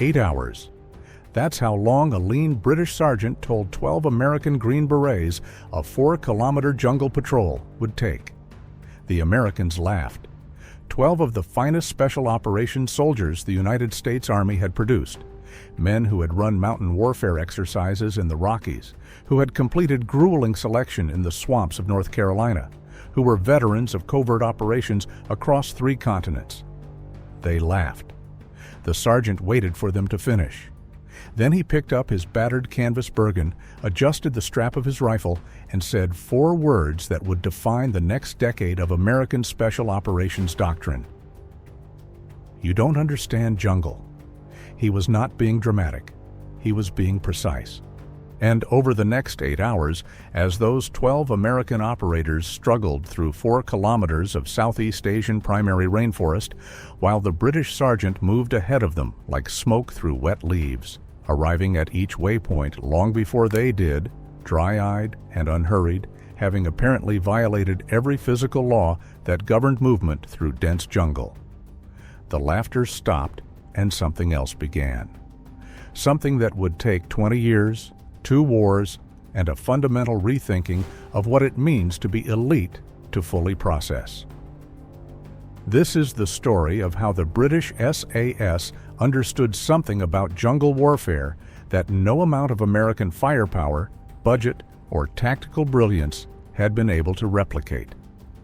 8 hours. That's how long a lean British sergeant told 12 American Green Berets a 4-kilometer jungle patrol would take. The Americans laughed. 12 of the finest special operations soldiers the United States Army had produced, men who had run mountain warfare exercises in the Rockies, who had completed grueling selection in the swamps of North Carolina, who were veterans of covert operations across 3 continents. They laughed. The sergeant waited for them to finish. Then he picked up his battered canvas Bergen, adjusted the strap of his rifle, and said 4 words that would define the next decade of American special operations doctrine. "You don't understand jungle." He was not being dramatic. He was being precise. And over the next 8 hours, as those 12 American operators struggled through 4 kilometers of Southeast Asian primary rainforest, while the British sergeant moved ahead of them like smoke through wet leaves, arriving at each waypoint long before they did, dry-eyed and unhurried, having apparently violated every physical law that governed movement through dense jungle. The laughter stopped and something else began. Something that would take 20 years, 2 wars, and a fundamental rethinking of what it means to be elite to fully process. This is the story of how the British SAS understood something about jungle warfare that no amount of American firepower, budget, or tactical brilliance had been able to replicate.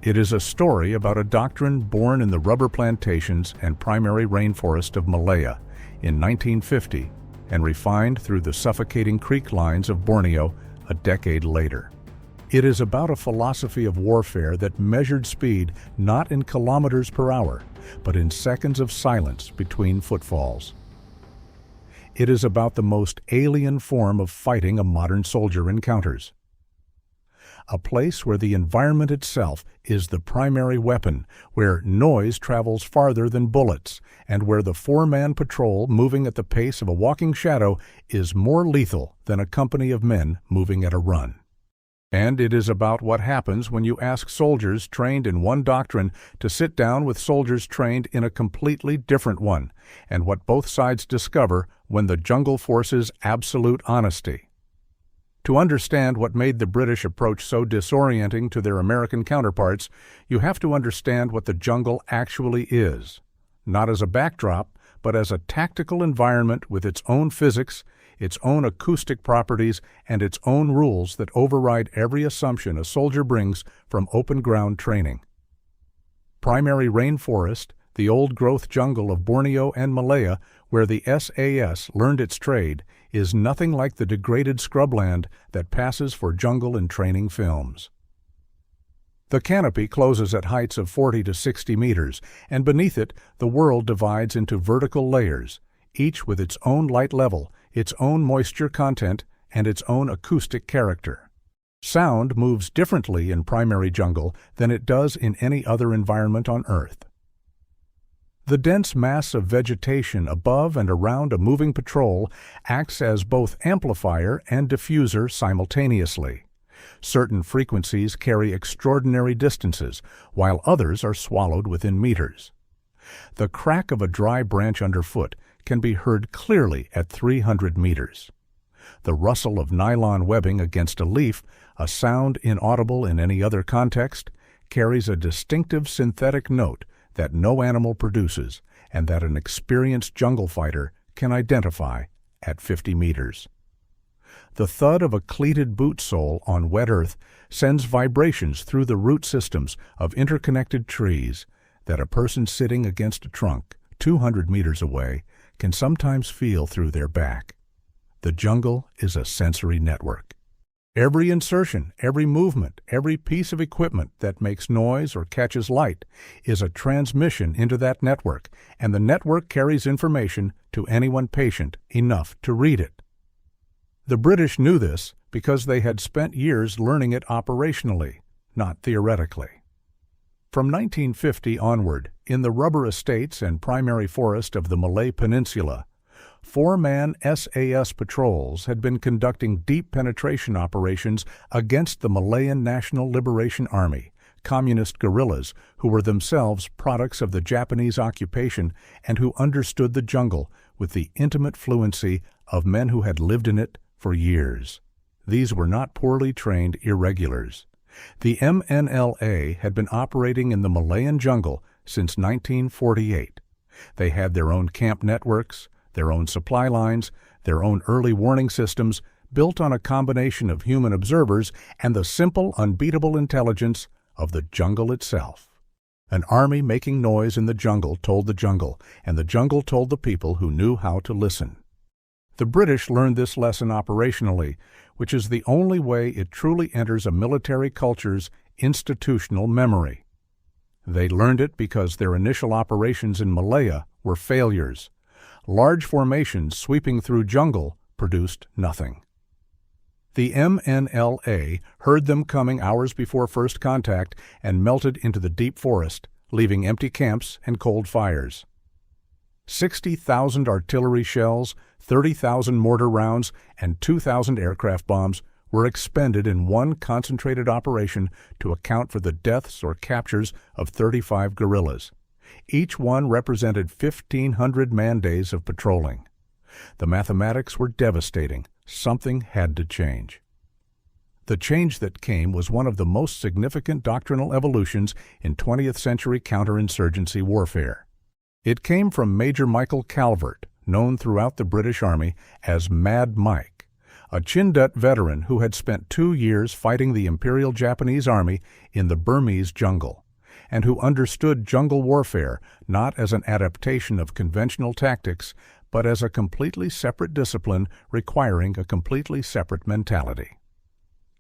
It is a story about a doctrine born in the rubber plantations and primary rainforest of Malaya in 1950 and refined through the suffocating creek lines of Borneo a decade later. It is about a philosophy of warfare that measured speed not in kilometers per hour, but in seconds of silence between footfalls. It is about the most alien form of fighting a modern soldier encounters. A place where the environment itself is the primary weapon, where noise travels farther than bullets, and where the 4-man patrol moving at the pace of a walking shadow is more lethal than a company of men moving at a run. And it is about what happens when you ask soldiers trained in one doctrine to sit down with soldiers trained in a completely different one, and what both sides discover when the jungle forces absolute honesty. To understand what made the British approach so disorienting to their American counterparts, you have to understand what the jungle actually is, not as a backdrop, but as a tactical environment with its own physics, its own acoustic properties, and its own rules that override every assumption a soldier brings from open ground training. Primary rainforest, the old-growth jungle of Borneo and Malaya, where the SAS learned its trade, is nothing like the degraded scrubland that passes for jungle in training films. The canopy closes at heights of 40 to 60 meters, and beneath it, the world divides into vertical layers, each with its own light level, its own moisture content, and its own acoustic character. Sound moves differently in primary jungle than it does in any other environment on Earth. The dense mass of vegetation above and around a moving patrol acts as both amplifier and diffuser simultaneously. Certain frequencies carry extraordinary distances, while others are swallowed within meters. The crack of a dry branch underfoot can be heard clearly at 300 meters. The rustle of nylon webbing against a leaf, a sound inaudible in any other context, carries a distinctive synthetic note that no animal produces and that an experienced jungle fighter can identify at 50 meters. The thud of a cleated boot sole on wet earth sends vibrations through the root systems of interconnected trees that a person sitting against a trunk 200 meters away can sometimes feel through their back. The jungle is a sensory network. Every insertion, every movement, every piece of equipment that makes noise or catches light is a transmission into that network, and the network carries information to anyone patient enough to read it. The British knew this because they had spent years learning it operationally, not theoretically. From 1950 onward, in the rubber estates and primary forest of the Malay Peninsula, 4-man SAS patrols had been conducting deep penetration operations against the Malayan National Liberation Army, communist guerrillas who were themselves products of the Japanese occupation and who understood the jungle with the intimate fluency of men who had lived in it for years. These were not poorly trained irregulars. The MNLA had been operating in the Malayan jungle since 1948. They had their own camp networks, their own supply lines, their own early warning systems, built on a combination of human observers and the simple, unbeatable intelligence of the jungle itself. An army making noise in the jungle told the jungle, and the jungle told the people who knew how to listen. The British learned this lesson operationally, which is the only way it truly enters a military culture's institutional memory. They learned it because their initial operations in Malaya were failures. Large formations sweeping through jungle produced nothing. The MNLA heard them coming hours before first contact and melted into the deep forest, leaving empty camps and cold fires. 60,000 artillery shells, 30,000 mortar rounds, and 2,000 aircraft bombs were expended in one concentrated operation to account for the deaths or captures of 35 guerrillas. Each one represented 1,500 man-days of patrolling. The mathematics were devastating. Something had to change. The change that came was one of the most significant doctrinal evolutions in 20th century counterinsurgency warfare. It came from Major Michael Calvert, known throughout the British Army as Mad Mike, a Chindut veteran who had spent 2 years fighting the Imperial Japanese Army in the Burmese jungle, and who understood jungle warfare not as an adaptation of conventional tactics, but as a completely separate discipline requiring a completely separate mentality.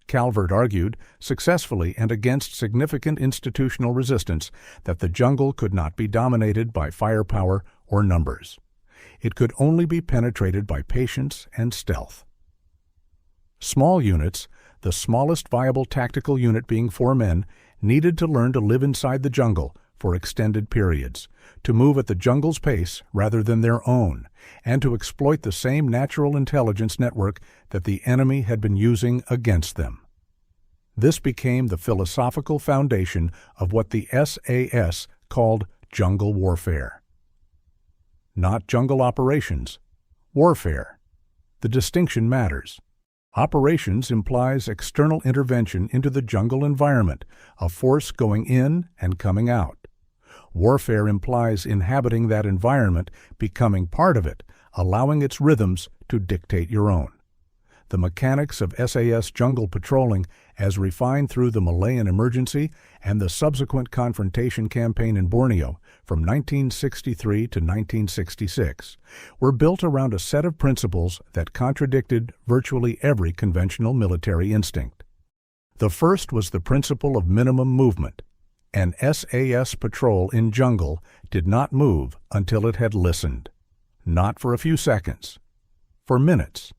Calvert argued, successfully and against significant institutional resistance, that the jungle could not be dominated by firepower or numbers. It could only be penetrated by patience and stealth. Small units, the smallest viable tactical unit being 4 men, needed to learn to live inside the jungle for extended periods, to move at the jungle's pace rather than their own, and to exploit the same natural intelligence network that the enemy had been using against them. This became the philosophical foundation of what the SAS called jungle warfare. Not jungle operations, warfare. The distinction matters. Operations implies external intervention into the jungle environment, a force going in and coming out. Warfare implies inhabiting that environment, becoming part of it, allowing its rhythms to dictate your own. The mechanics of SAS jungle patrolling, as refined through the Malayan emergency and the subsequent confrontation campaign in Borneo from 1963 to 1966, were built around a set of principles that contradicted virtually every conventional military instinct. The first was the principle of minimum movement. An SAS patrol in jungle did not move until it had listened. Not for a few seconds. For minutes.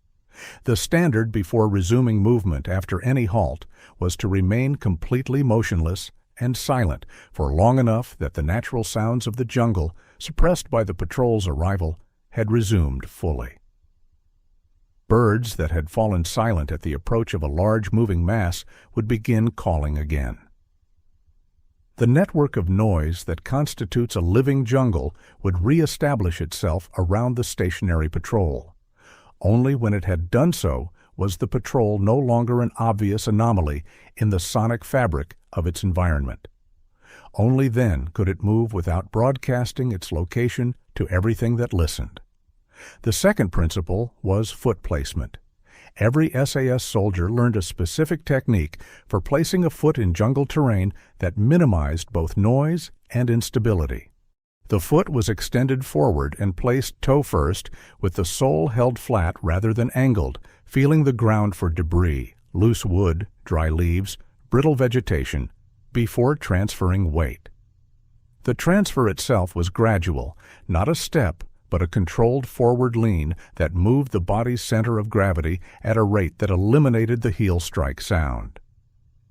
The standard before resuming movement after any halt was to remain completely motionless and silent for long enough that the natural sounds of the jungle, suppressed by the patrol's arrival, had resumed fully. Birds that had fallen silent at the approach of a large moving mass would begin calling again. The network of noise that constitutes a living jungle would re-establish itself around the stationary patrol. Only when it had done so was the patrol no longer an obvious anomaly in the sonic fabric of its environment. Only then could it move without broadcasting its location to everything that listened. The second principle was foot placement. Every SAS soldier learned a specific technique for placing a foot in jungle terrain that minimized both noise and instability. The foot was extended forward and placed toe first, with the sole held flat rather than angled, feeling the ground for debris, loose wood, dry leaves, brittle vegetation, before transferring weight. The transfer itself was gradual, not a step, but a controlled forward lean that moved the body's center of gravity at a rate that eliminated the heel strike sound.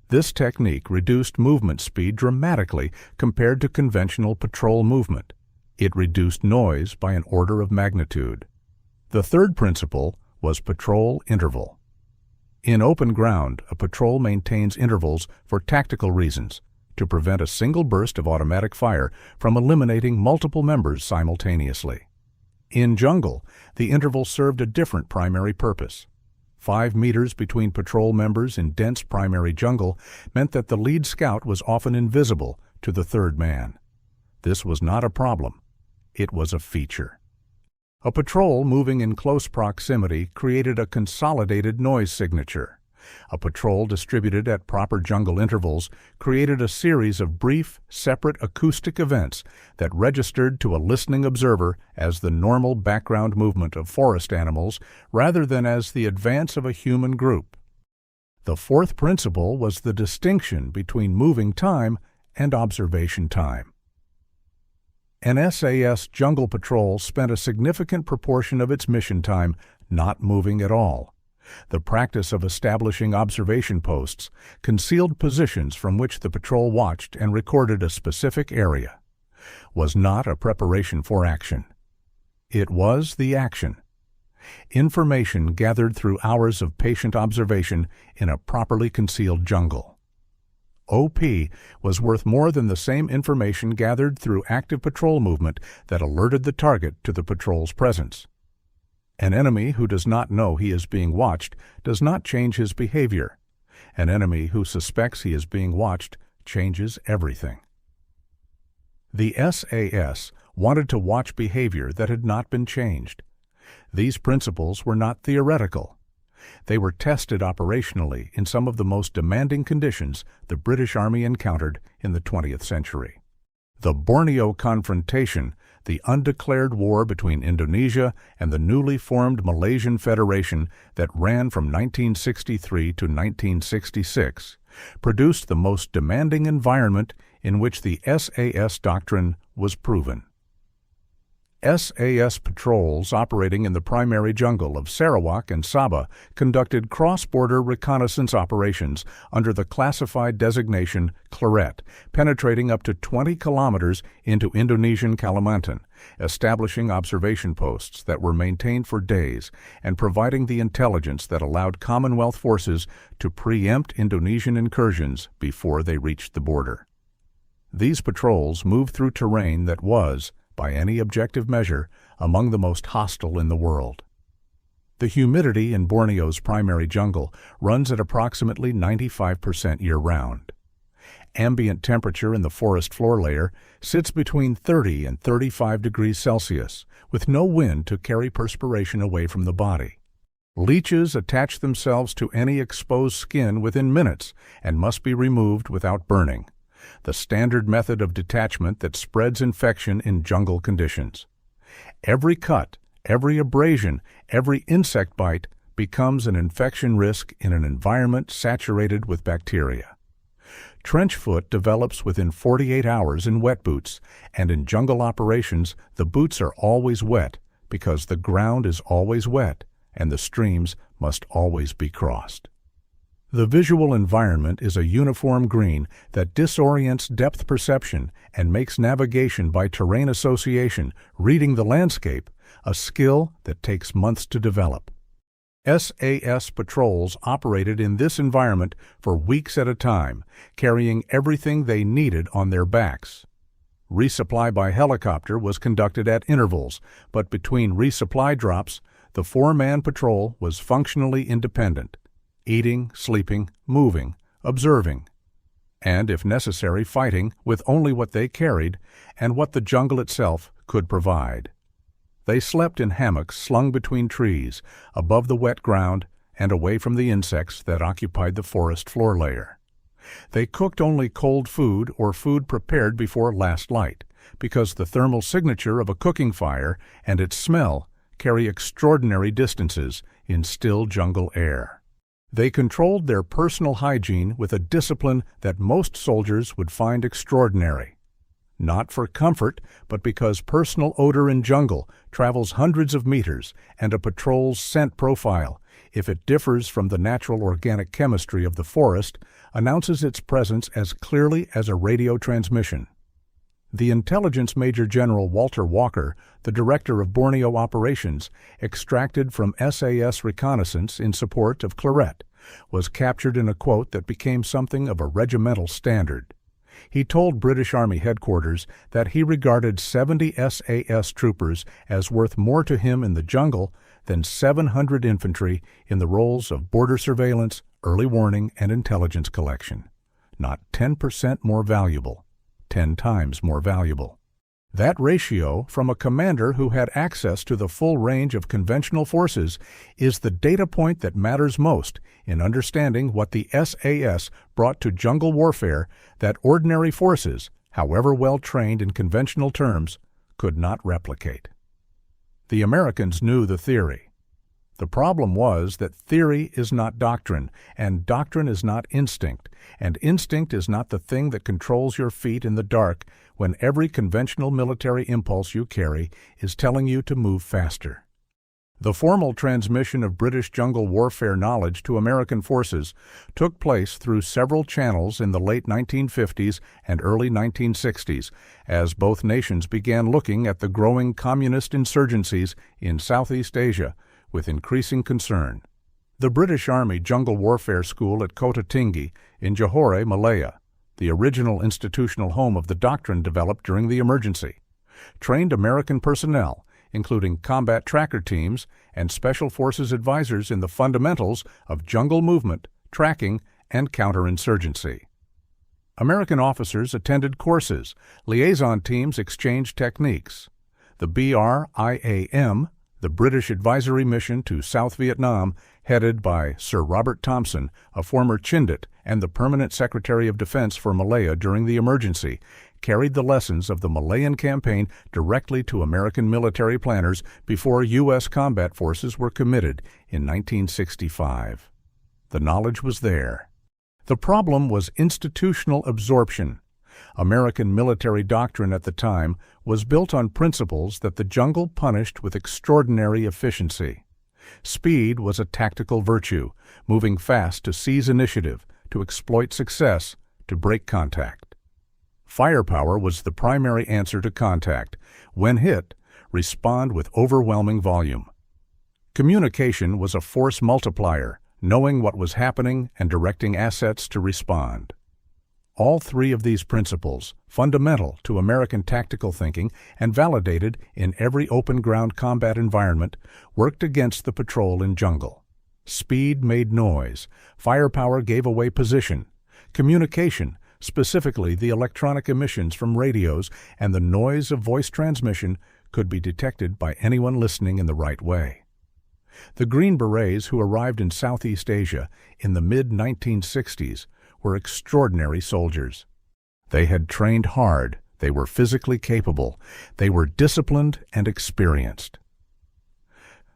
This technique reduced movement speed dramatically compared to conventional patrol movement. It reduced noise by an order of magnitude. The third principle was patrol interval. In open ground, a patrol maintains intervals for tactical reasons, to prevent a single burst of automatic fire from eliminating multiple members simultaneously. In jungle, the interval served a different primary purpose. 5 meters between patrol members in dense primary jungle meant that the lead scout was often invisible to the third man. This was not a problem. It was a feature. A patrol moving in close proximity created a consolidated noise signature. A patrol distributed at proper jungle intervals created a series of brief, separate acoustic events that registered to a listening observer as the normal background movement of forest animals rather than as the advance of a human group. The fourth principle was the distinction between moving time and observation time. An SAS jungle patrol spent a significant proportion of its mission time not moving at all. The practice of establishing observation posts, concealed positions from which the patrol watched and recorded a specific area, was not a preparation for action. It was the action. Information gathered through hours of patient observation in a properly concealed jungle. OP was worth more than the same information gathered through active patrol movement that alerted the target to the patrol's presence. An enemy who does not know he is being watched does not change his behavior. An enemy who suspects he is being watched changes everything. The SAS wanted to watch behavior that had not been changed. These principles were not theoretical. They were tested operationally in some of the most demanding conditions the British Army encountered in the 20th century. The Borneo confrontation, the undeclared war between Indonesia and the newly formed Malaysian Federation that ran from 1963 to 1966, produced the most demanding environment in which the SAS doctrine was proven. SAS patrols operating in the primary jungle of Sarawak and Sabah conducted cross-border reconnaissance operations under the classified designation Claret, penetrating up to 20 kilometers into Indonesian Kalimantan, establishing observation posts that were maintained for days and providing the intelligence that allowed Commonwealth forces to preempt Indonesian incursions before they reached the border. These patrols moved through terrain that was, by any objective measure, among the most hostile in the world. The humidity in Borneo's primary jungle runs at approximately 95% year-round. Ambient temperature in the forest floor layer sits between 30 and 35 degrees Celsius, with no wind to carry perspiration away from the body. Leeches attach themselves to any exposed skin within minutes and must be removed without burning, the standard method of detachment that spreads infection in jungle conditions. Every cut, every abrasion, every insect bite becomes an infection risk in an environment saturated with bacteria. Trench foot develops within 48 hours in wet boots, and in jungle operations the boots are always wet because the ground is always wet and the streams must always be crossed. The visual environment is a uniform green that disorients depth perception and makes navigation by terrain association, reading the landscape, a skill that takes months to develop. SAS patrols operated in this environment for weeks at a time, carrying everything they needed on their backs. Resupply by helicopter was conducted at intervals, but between resupply drops, the 4-man patrol was functionally independent, eating, sleeping, moving, observing, and, if necessary, fighting with only what they carried and what the jungle itself could provide. They slept in hammocks slung between trees, above the wet ground and away from the insects that occupied the forest floor layer. They cooked only cold food or food prepared before last light, because the thermal signature of a cooking fire and its smell carry extraordinary distances in still jungle air. They controlled their personal hygiene with a discipline that most soldiers would find extraordinary. Not for comfort, but because personal odor in jungle travels hundreds of meters, and a patrol's scent profile, if it differs from the natural organic chemistry of the forest, announces its presence as clearly as a radio transmission. The Intelligence Major General Walter Walker, the director of Borneo operations, extracted from SAS reconnaissance in support of Claret, was captured in a quote that became something of a regimental standard. He told British Army headquarters that he regarded 70 SAS troopers as worth more to him in the jungle than 700 infantry in the roles of border surveillance, early warning, and intelligence collection. Not 10% more valuable, 10 times more valuable. That ratio, from a commander who had access to the full range of conventional forces, is the data point that matters most in understanding what the SAS brought to jungle warfare that ordinary forces, however well trained in conventional terms, could not replicate. The Americans knew the theory. The problem was that theory is not doctrine, and doctrine is not instinct, and instinct is not the thing that controls your feet in the dark when every conventional military impulse you carry is telling you to move faster. The formal transmission of British jungle warfare knowledge to American forces took place through several channels in the late 1950s and early 1960s, as both nations began looking at the growing communist insurgencies in Southeast Asia with increasing concern. The British Army Jungle Warfare School at Kota Tinggi in Johore, Malaya, the original institutional home of the doctrine developed during the emergency, trained American personnel, including combat tracker teams and special forces advisors in the fundamentals of jungle movement, tracking, and counterinsurgency. American officers attended courses, liaison teams exchanged techniques. The BRIAM, the British Advisory Mission to South Vietnam, headed by Sir Robert Thompson, a former Chindit and the Permanent Secretary of Defense for Malaya during the emergency, carried the lessons of the Malayan campaign directly to American military planners before U.S. combat forces were committed in 1965. The knowledge was there. The problem was institutional absorption. American military doctrine at the time was built on principles that the jungle punished with extraordinary efficiency. Speed was a tactical virtue, moving fast to seize initiative, to exploit success, to break contact. Firepower was the primary answer to contact. When hit, respond with overwhelming volume. Communication was a force multiplier, knowing what was happening and directing assets to respond. All three of these principles, fundamental to American tactical thinking and validated in every open ground combat environment, worked against the patrol in jungle. Speed made noise. Firepower gave away position. Communication, specifically the electronic emissions from radios and the noise of voice transmission, could be detected by anyone listening in the right way. The Green Berets who arrived in Southeast Asia in the mid-1960s were extraordinary soldiers. They had trained hard, they were physically capable, they were disciplined and experienced.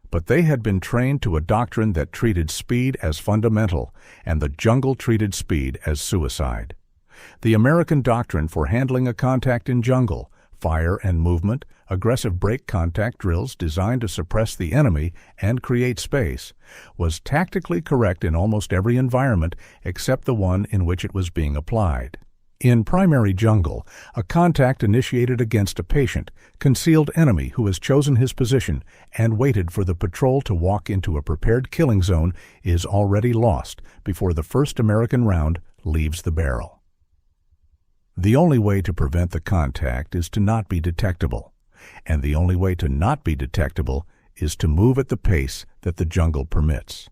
But they had been trained to a doctrine that treated speed as fundamental, and the jungle treated speed as suicide. The American doctrine for handling a contact in jungle, fire and movement, aggressive break contact drills designed to suppress the enemy and create space, was tactically correct in almost every environment except the one in which it was being applied. In primary jungle, a contact initiated against a patient, concealed enemy who has chosen his position and waited for the patrol to walk into a prepared killing zone is already lost before the first American round leaves the barrel. The only way to prevent the contact is to not be detectable, and the only way to not be detectable is to move at the pace that the jungle permits.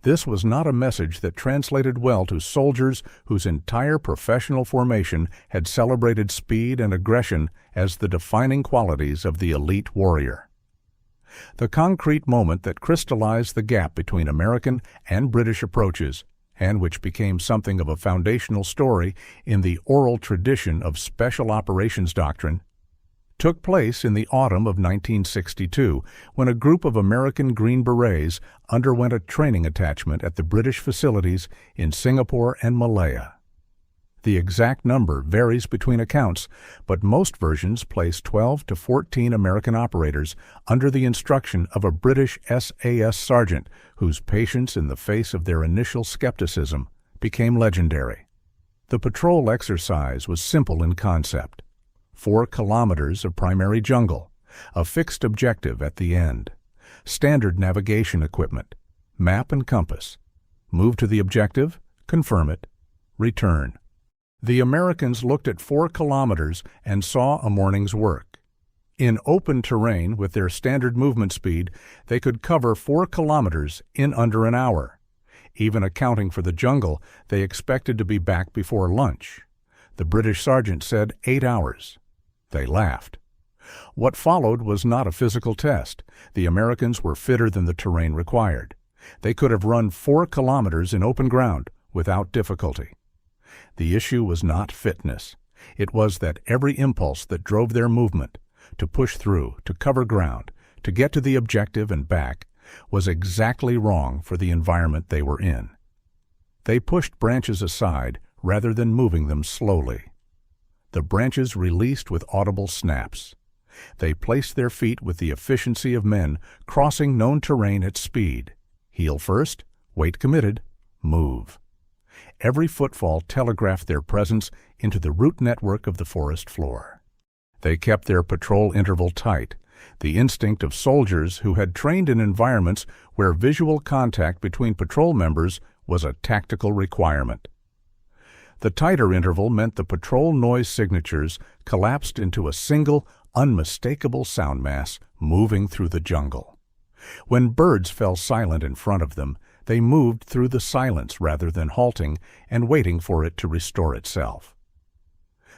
This was not a message that translated well to soldiers whose entire professional formation had celebrated speed and aggression as the defining qualities of the elite warrior. The concrete moment that crystallized the gap between American and British approaches, and which became something of a foundational story in the oral tradition of Special Operations Doctrine, took place in the autumn of 1962 when a group of American Green Berets underwent a training attachment at the British facilities in Singapore and Malaya. The exact number varies between accounts, but most versions place 12 to 14 American operators under the instruction of a British SAS sergeant whose patience in the face of their initial skepticism became legendary. The patrol exercise was simple in concept. 4 kilometers of primary jungle, a fixed objective at the end, standard navigation equipment, map and compass. Move to the objective, confirm it, return. The Americans looked at 4 kilometers and saw a morning's work. In open terrain, with their standard movement speed, they could cover 4 kilometers in under an hour. Even accounting for the jungle, they expected to be back before lunch. The British sergeant said 8 hours. They laughed. What followed was not a physical test. The Americans were fitter than the terrain required. They could have run 4 kilometers in open ground without difficulty. The issue was not fitness. It was that every impulse that drove their movement, to push through, to cover ground, to get to the objective and back, was exactly wrong for the environment they were in. They pushed branches aside rather than moving them slowly. The branches released with audible snaps. They placed their feet with the efficiency of men crossing known terrain at speed. Heel first, weight committed, move. Every footfall telegraphed their presence into the root network of the forest floor. They kept their patrol interval tight, the instinct of soldiers who had trained in environments where visual contact between patrol members was a tactical requirement. The tighter interval meant the patrol noise signatures collapsed into a single, unmistakable sound mass moving through the jungle. When birds fell silent in front of them, they moved through the silence rather than halting and waiting for it to restore itself.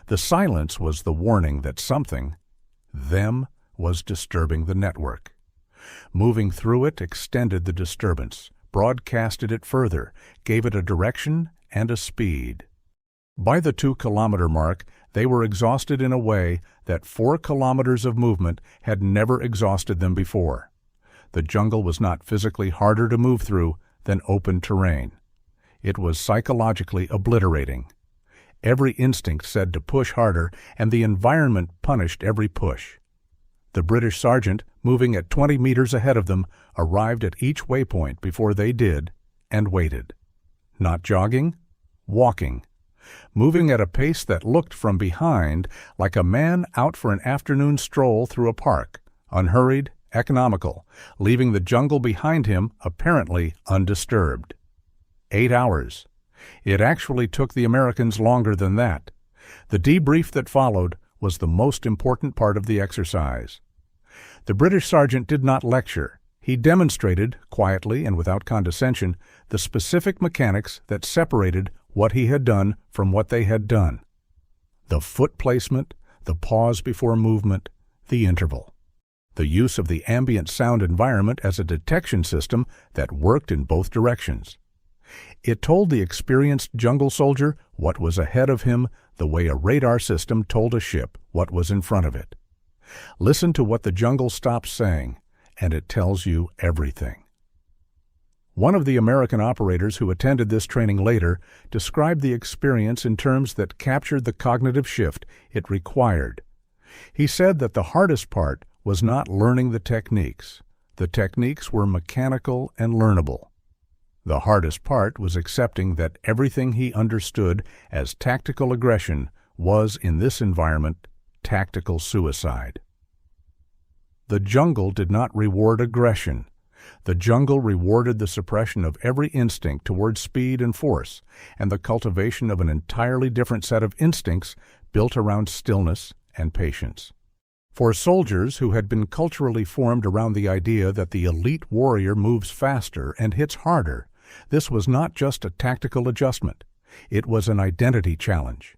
The silence was the warning that something, them, was disturbing the network. Moving through it extended the disturbance, broadcasted it further, gave it a direction and a speed. By the 2-kilometer mark, they were exhausted in a way that 4 kilometers of movement had never exhausted them before. The jungle was not physically harder to move through than open terrain. It was psychologically obliterating. Every instinct said to push harder, and the environment punished every push. The British sergeant, moving at 20 meters ahead of them, arrived at each waypoint before they did, and waited. Not jogging, walking. Moving at a pace that looked from behind like a man out for an afternoon stroll through a park, unhurried, economical, leaving the jungle behind him apparently undisturbed. 8 hours. It actually took the Americans longer than that. The debrief that followed was the most important part of the exercise. The British sergeant did not lecture. He demonstrated, quietly and without condescension, the specific mechanics that separated what he had done from what they had done. The foot placement, the pause before movement, the interval. The use of the ambient sound environment as a detection system that worked in both directions. It told the experienced jungle soldier what was ahead of him the way a radar system told a ship what was in front of it. Listen to what the jungle stops saying, and it tells you everything. One of the American operators who attended this training later described the experience in terms that captured the cognitive shift it required. He said that the hardest part was not learning the techniques. The techniques were mechanical and learnable. The hardest part was accepting that everything he understood as tactical aggression was, in this environment, tactical suicide. The jungle did not reward aggression. The jungle rewarded the suppression of every instinct toward speed and force, and the cultivation of an entirely different set of instincts built around stillness and patience. For soldiers who had been culturally formed around the idea that the elite warrior moves faster and hits harder, this was not just a tactical adjustment. It was an identity challenge.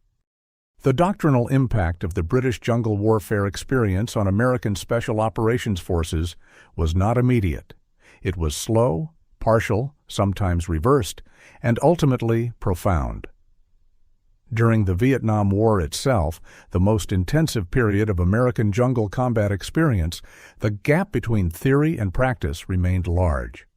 The doctrinal impact of the British jungle warfare experience on American Special Operations Forces was not immediate. It was slow, partial, sometimes reversed, and ultimately profound. During the Vietnam War itself, the most intensive period of American jungle combat experience, the gap between theory and practice remained large.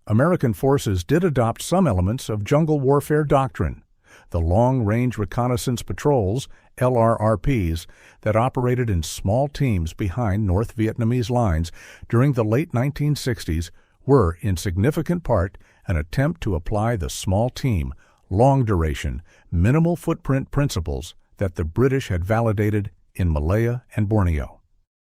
American forces did adopt some elements of jungle warfare doctrine, the long-range reconnaissance patrols, LRRPs, that operated in small teams behind North Vietnamese lines during the late 1960s were, in significant part, an attempt to apply the small team, long-duration, minimal footprint principles that the British had validated in Malaya and Borneo.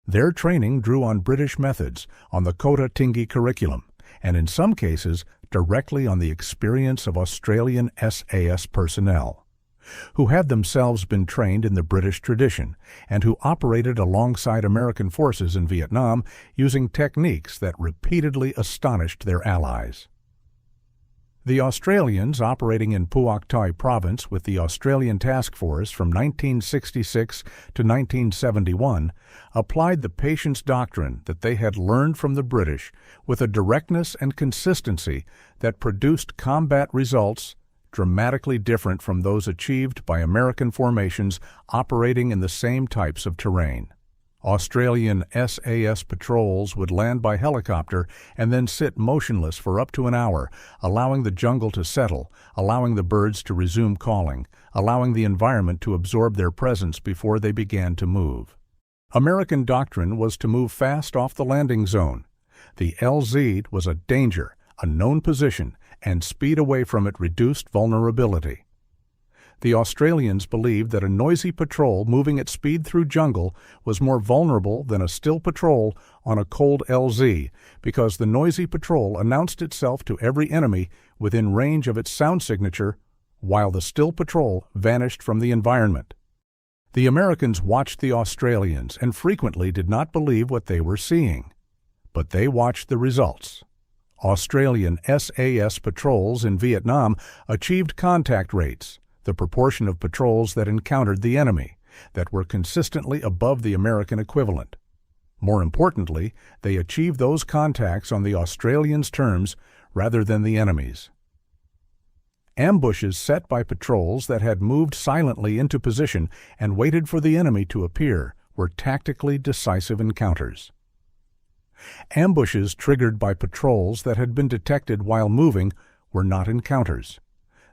Their training drew on British methods, on the Kota Tinggi curriculum, and in some cases directly on the experience of Australian SAS personnel. who had themselves been trained in the British tradition and who operated alongside American forces in Vietnam using techniques that repeatedly astonished their allies. The Australians operating in Phuoc Toi Province with the Australian Task Force from 1966 to 1971 applied the patience doctrine that they had learned from the British with a directness and consistency that produced combat results dramatically different from those achieved by American formations operating in the same types of terrain. Australian SAS patrols would land by helicopter and then sit motionless for up to an hour, allowing the jungle to settle, allowing the birds to resume calling, allowing the environment to absorb their presence before they began to move. American doctrine was to move fast off the landing zone. The LZ was a danger, a known position, and speed away from it reduced vulnerability. The Australians believed that a noisy patrol moving at speed through jungle was more vulnerable than a still patrol on a cold LZ because the noisy patrol announced itself to every enemy within range of its sound signature while the still patrol vanished from the environment. The Americans watched the Australians and frequently did not believe what they were seeing. But they watched the results. Australian SAS patrols in Vietnam achieved contact rates, the proportion of patrols that encountered the enemy, that were consistently above the American equivalent. More importantly, they achieved those contacts on the Australians' terms rather than the enemy's. Ambushes set by patrols that had moved silently into position and waited for the enemy to appear were tactically decisive encounters. Ambushes triggered by patrols that had been detected while moving were not encounters.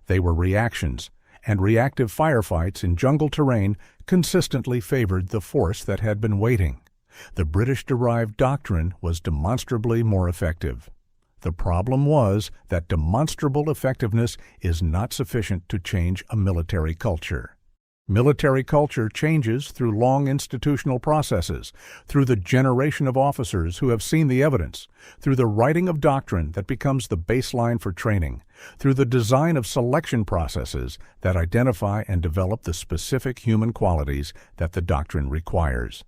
They were reactions, and reactive firefights in jungle terrain consistently favored the force that had been waiting. The British-derived doctrine was demonstrably more effective. The problem was that demonstrable effectiveness is not sufficient to change a military culture. Military culture changes through long institutional processes, through the generation of officers who have seen the evidence, through the writing of doctrine that becomes the baseline for training, through the design of selection processes that identify and develop the specific human qualities that the doctrine requires.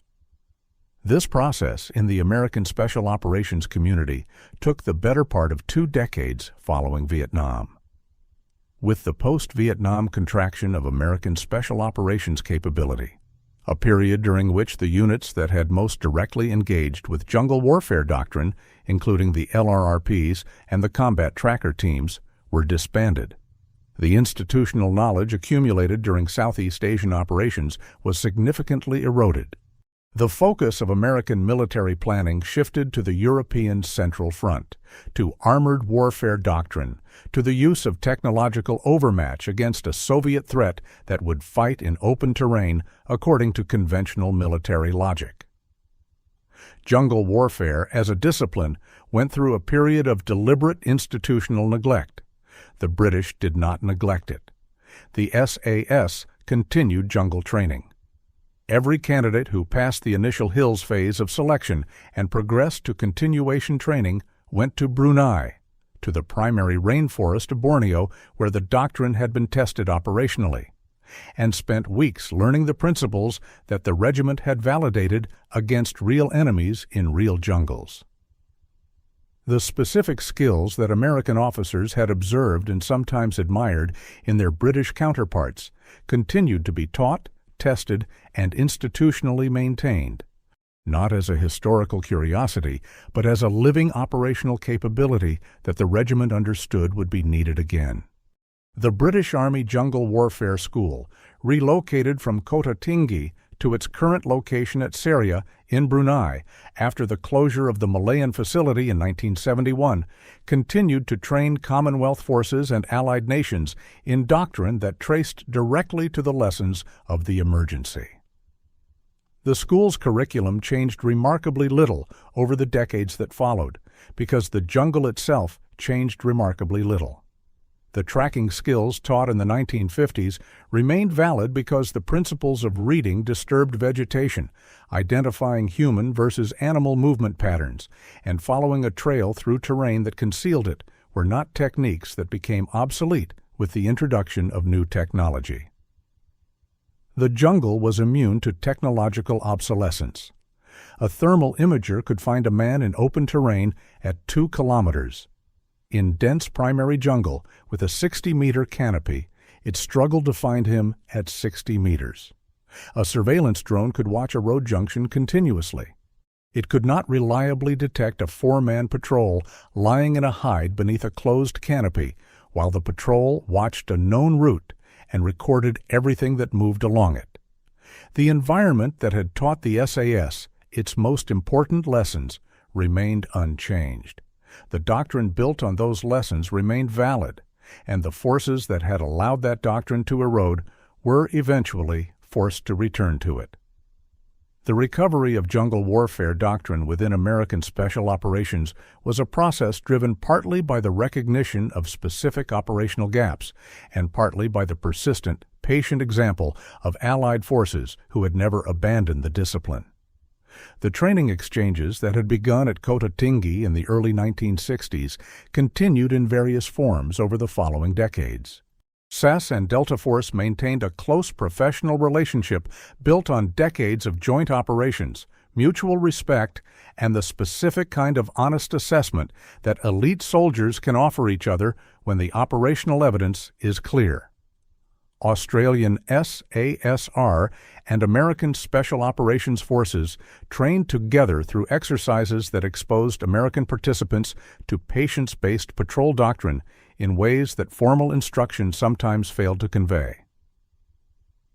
This process in the American Special Operations community took the better part of 2 decades following Vietnam. With the post-Vietnam contraction of American Special Operations capability, a period during which the units that had most directly engaged with jungle warfare doctrine, including the LRRPs and the combat tracker teams, were disbanded. The institutional knowledge accumulated during Southeast Asian operations was significantly eroded. The focus of American military planning shifted to the European Central Front, to armored warfare doctrine, to the use of technological overmatch against a Soviet threat that would fight in open terrain according to conventional military logic. Jungle warfare as a discipline went through a period of deliberate institutional neglect. The British did not neglect it. The SAS continued jungle training. Every candidate who passed the initial hills phase of selection and progressed to continuation training went to Brunei, to the primary rainforest of Borneo where the doctrine had been tested operationally, and spent weeks learning the principles that the regiment had validated against real enemies in real jungles. The specific skills that American officers had observed and sometimes admired in their British counterparts continued to be taught, tested, and institutionally maintained, not as a historical curiosity, but as a living operational capability that the regiment understood would be needed again. The British Army Jungle Warfare School, relocated from Kota Tinggi to its current location at Seria in Brunei after the closure of the Malayan facility in 1971, continued to train Commonwealth forces and allied nations in doctrine that traced directly to the lessons of the emergency. The school's curriculum changed remarkably little over the decades that followed, because the jungle itself changed remarkably little. The tracking skills taught in the 1950s remained valid because the principles of reading disturbed vegetation, identifying human versus animal movement patterns, and following a trail through terrain that concealed it were not techniques that became obsolete with the introduction of new technology. The jungle was immune to technological obsolescence. A thermal imager could find a man in open terrain at 2 kilometers. In dense primary jungle with a 60-meter canopy, it struggled to find him at 60 meters. A surveillance drone could watch a road junction continuously. It could not reliably detect a 4-man patrol lying in a hide beneath a closed canopy while the patrol watched a known route and recorded everything that moved along it. The environment that had taught the SAS its most important lessons remained unchanged. The doctrine built on those lessons remained valid, and the forces that had allowed that doctrine to erode were eventually forced to return to it. The recovery of jungle warfare doctrine within American Special Operations was a process driven partly by the recognition of specific operational gaps and partly by the persistent, patient example of Allied forces who had never abandoned the discipline. The training exchanges that had begun at Kota Tinggi in the early 1960s continued in various forms over the following decades. SAS and Delta Force maintained a close professional relationship built on decades of joint operations, mutual respect, and the specific kind of honest assessment that elite soldiers can offer each other when the operational evidence is clear. Australian SASR and American Special Operations Forces trained together through exercises that exposed American participants to patience-based patrol doctrine in ways that formal instruction sometimes failed to convey.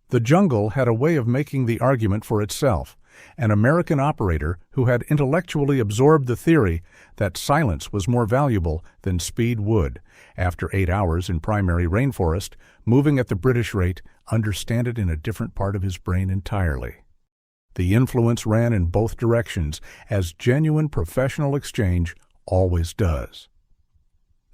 The jungle had a way of making the argument for itself. An American operator who had intellectually absorbed the theory that silence was more valuable than speed would, after 8 hours in primary rainforest, moving at the British rate, understand it in a different part of his brain entirely. The influence ran in both directions, as genuine professional exchange always does.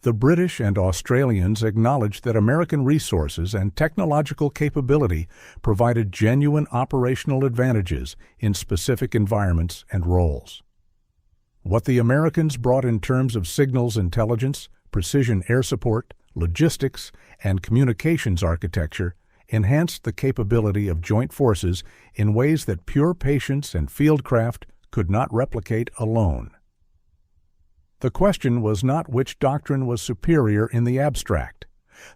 The British and Australians acknowledged that American resources and technological capability provided genuine operational advantages in specific environments and roles. What the Americans brought in terms of signals intelligence, precision air support, logistics, and communications architecture enhanced the capability of joint forces in ways that pure patience and fieldcraft could not replicate alone. The question was not which doctrine was superior in the abstract.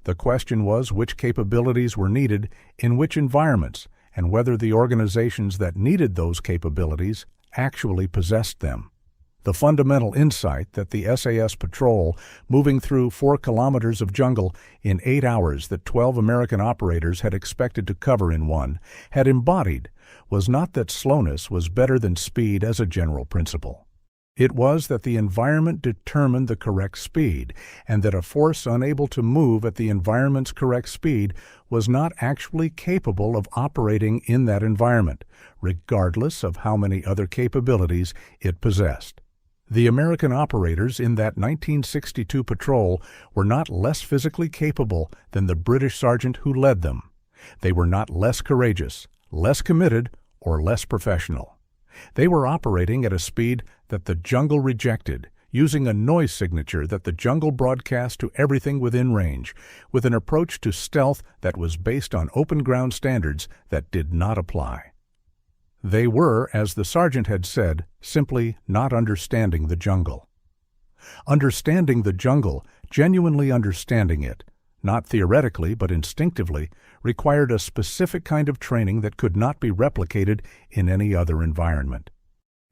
The question was which capabilities were needed in which environments and whether the organizations that needed those capabilities actually possessed them. The fundamental insight that the SAS patrol, moving through 4 kilometers of jungle in 8 hours that 12 American operators had expected to cover in one, had embodied was not that slowness was better than speed as a general principle. It was that the environment determined the correct speed, and that a force unable to move at the environment's correct speed was not actually capable of operating in that environment, regardless of how many other capabilities it possessed. The American operators in that 1962 patrol were not less physically capable than the British sergeant who led them. They were not less courageous, less committed, or less professional. They were operating at a speed that the jungle rejected, using a noise signature that the jungle broadcast to everything within range, with an approach to stealth that was based on open ground standards that did not apply. They were, as the sergeant had said, simply not understanding the jungle. Understanding the jungle, genuinely understanding it, not theoretically but instinctively, required a specific kind of training that could not be replicated in any other environment.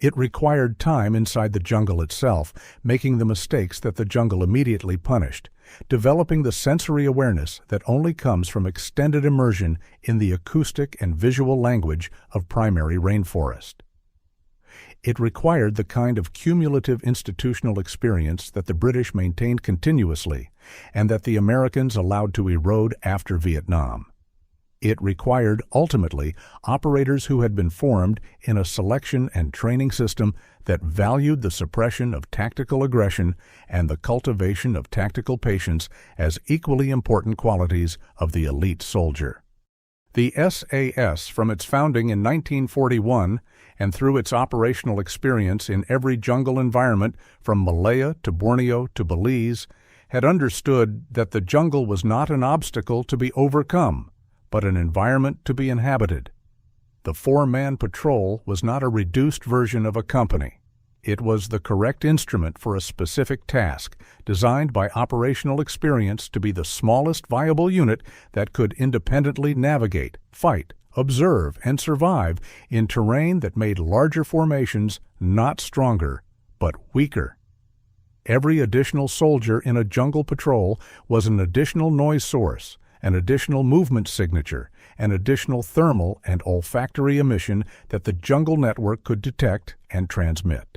It required time inside the jungle itself, making the mistakes that the jungle immediately punished, developing the sensory awareness that only comes from extended immersion in the acoustic and visual language of primary rainforest. It required the kind of cumulative institutional experience that the British maintained continuously and that the Americans allowed to erode after Vietnam. It required, ultimately, operators who had been formed in a selection and training system that valued the suppression of tactical aggression and the cultivation of tactical patience as equally important qualities of the elite soldier. The SAS, from its founding in 1941 and through its operational experience in every jungle environment from Malaya to Borneo to Belize, had understood that the jungle was not an obstacle to be overcome, but an environment to be inhabited. The four-man patrol was not a reduced version of a company. It was the correct instrument for a specific task, designed by operational experience to be the smallest viable unit that could independently navigate, fight, observe, and survive in terrain that made larger formations not stronger, but weaker. Every additional soldier in a jungle patrol was an additional noise source, an additional movement signature, an additional thermal and olfactory emission that the jungle network could detect and transmit.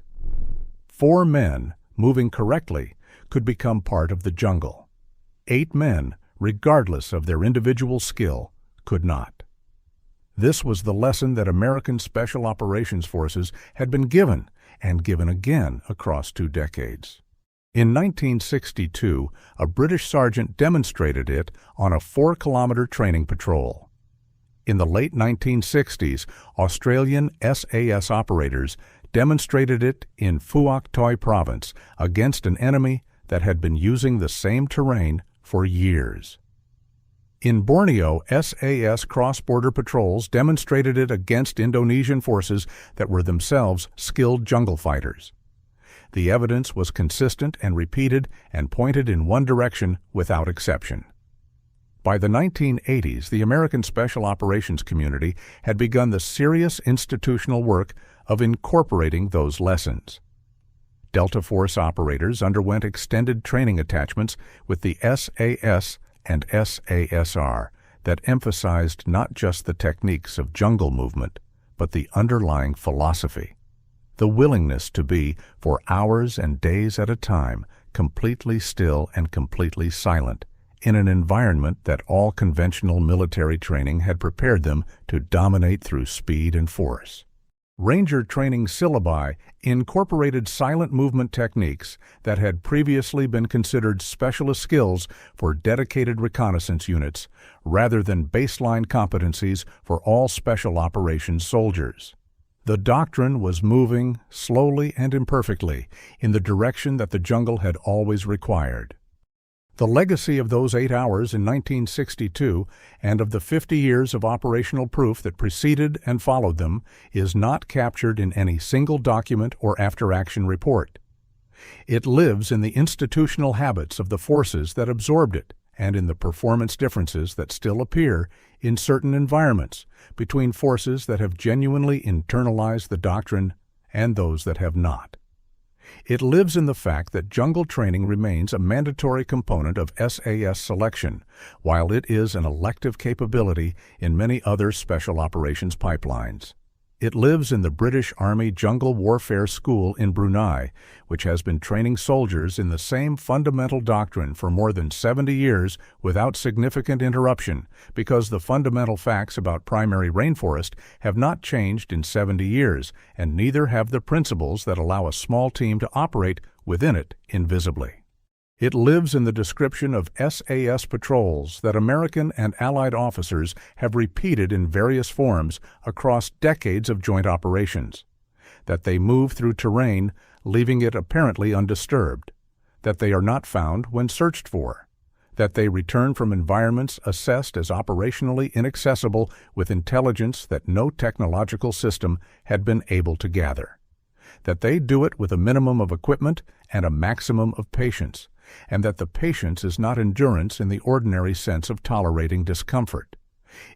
4 men, moving correctly, could become part of the jungle. 8 men, regardless of their individual skill, could not. This was the lesson that American Special Operations Forces had been given, and given again across 2 decades. In 1962, a British sergeant demonstrated it on a 4-kilometer training patrol. In the late 1960s, Australian SAS operators demonstrated it in Phuoc Toi province against an enemy that had been using the same terrain for years. In Borneo, SAS cross-border patrols demonstrated it against Indonesian forces that were themselves skilled jungle fighters. The evidence was consistent and repeated and pointed in one direction without exception. By the 1980s, the American Special Operations community had begun the serious institutional work of incorporating those lessons. Delta Force operators underwent extended training attachments with the SAS and SASR that emphasized not just the techniques of jungle movement, but the underlying philosophy, the willingness to be, for hours and days at a time, completely still and completely silent, in an environment that all conventional military training had prepared them to dominate through speed and force. Ranger training syllabi incorporated silent movement techniques that had previously been considered specialist skills for dedicated reconnaissance units, rather than baseline competencies for all special operations soldiers. The doctrine was moving, slowly and imperfectly, in the direction that the jungle had always required. The legacy of those 8 hours in 1962 and of the 50 years of operational proof that preceded and followed them is not captured in any single document or after-action report. It lives in the institutional habits of the forces that absorbed it and in the performance differences that still appear in certain environments between forces that have genuinely internalized the doctrine and those that have not. It lives in the fact that jungle training remains a mandatory component of SAS selection, while it is an elective capability in many other special operations pipelines. It lives in the British Army Jungle Warfare School in Brunei, which has been training soldiers in the same fundamental doctrine for more than 70 years without significant interruption, because the fundamental facts about primary rainforest have not changed in 70 years, and neither have the principles that allow a small team to operate within it invisibly. It lives in the description of SAS patrols that American and Allied officers have repeated in various forms across decades of joint operations, that they move through terrain, leaving it apparently undisturbed, that they are not found when searched for, that they return from environments assessed as operationally inaccessible with intelligence that no technological system had been able to gather, that they do it with a minimum of equipment and a maximum of patience, and that the patience is not endurance in the ordinary sense of tolerating discomfort.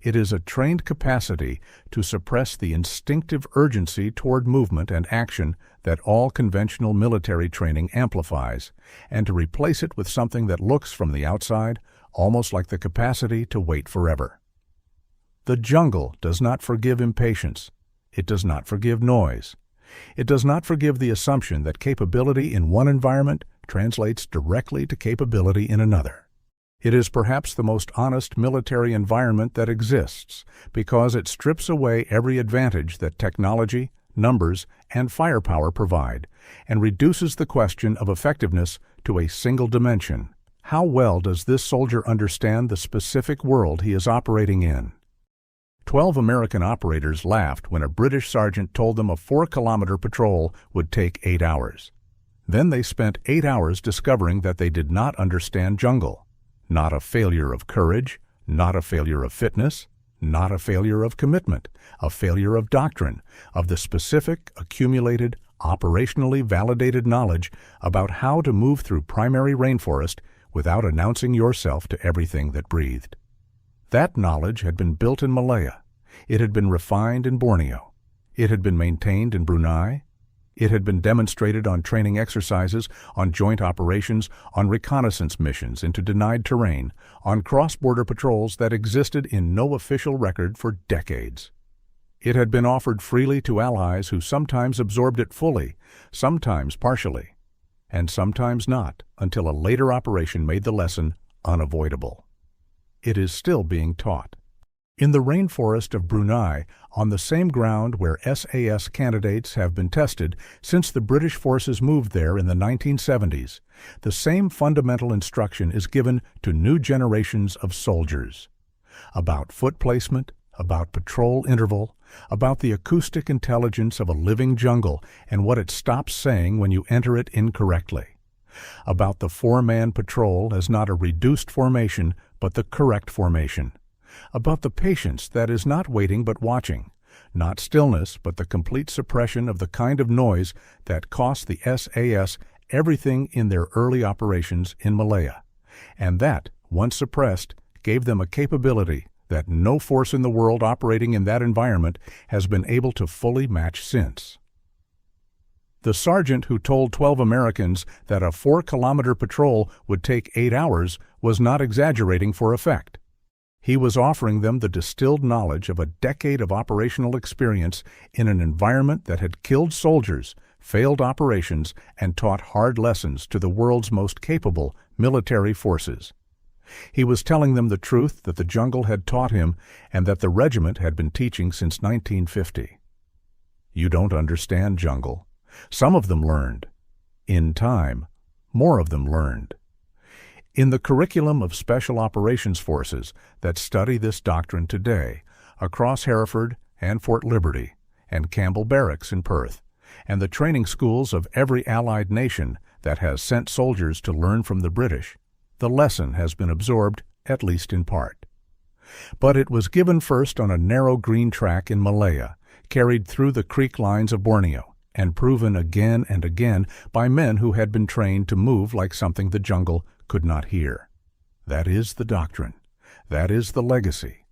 It is a trained capacity to suppress the instinctive urgency toward movement and action that all conventional military training amplifies, and to replace it with something that looks from the outside almost like the capacity to wait forever. The jungle does not forgive impatience. It does not forgive noise. It does not forgive the assumption that capability in one environment translates directly to capability in another. It is perhaps the most honest military environment that exists because it strips away every advantage that technology, numbers, and firepower provide and reduces the question of effectiveness to a single dimension. How well does this soldier understand the specific world he is operating in? 12 American operators laughed when a British sergeant told them a 4-kilometer patrol would take 8 hours. Then they spent 8 hours discovering that they did not understand jungle. Not a failure of courage, Not a failure of fitness, not a failure of commitment, a failure of doctrine, of the specific, accumulated, operationally validated knowledge about how to move through primary rainforest without announcing yourself to everything that breathed. That knowledge had been built in Malaya. It had been refined in Borneo. It had been maintained in Brunei. It had been demonstrated on training exercises, on joint operations, on reconnaissance missions into denied terrain, on cross-border patrols that existed in no official record for decades. It had been offered freely to allies who sometimes absorbed it fully, sometimes partially, and sometimes not, until a later operation made the lesson unavoidable. It is still being taught. In the rainforest of Brunei, on the same ground where SAS candidates have been tested since the British forces moved there in the 1970s, the same fundamental instruction is given to new generations of soldiers. About foot placement, about patrol interval, about the acoustic intelligence of a living jungle and what it stops saying when you enter it incorrectly. About the four-man patrol as not a reduced formation, but the correct formation. About the patience that is not waiting but watching, not stillness but the complete suppression of the kind of noise that cost the SAS everything in their early operations in Malaya, and that, once suppressed, gave them a capability that no force in the world operating in that environment has been able to fully match since. The sergeant who told 12 Americans that a 4-kilometer patrol would take 8 hours was not exaggerating for effect. He was offering them the distilled knowledge of a decade of operational experience in an environment that had killed soldiers, failed operations, and taught hard lessons to the world's most capable military forces. He was telling them the truth that the jungle had taught him and that the regiment had been teaching since 1950. You don't understand jungle. Some of them learned. In time, more of them learned. In the curriculum of Special Operations Forces that study this doctrine today, across Hereford and Fort Liberty and Campbell Barracks in Perth, and the training schools of every allied nation that has sent soldiers to learn from the British, the lesson has been absorbed, at least in part. But it was given first on a narrow green track in Malaya, carried through the creek lines of Borneo, and proven again and again by men who had been trained to move like something the jungle could not hear. That is the doctrine. That is the legacy.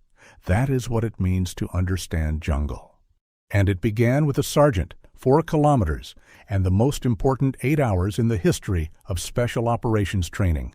That is what it means to understand jungle. And it began with a sergeant, 4 kilometers, and the most important 8 hours in the history of special operations training.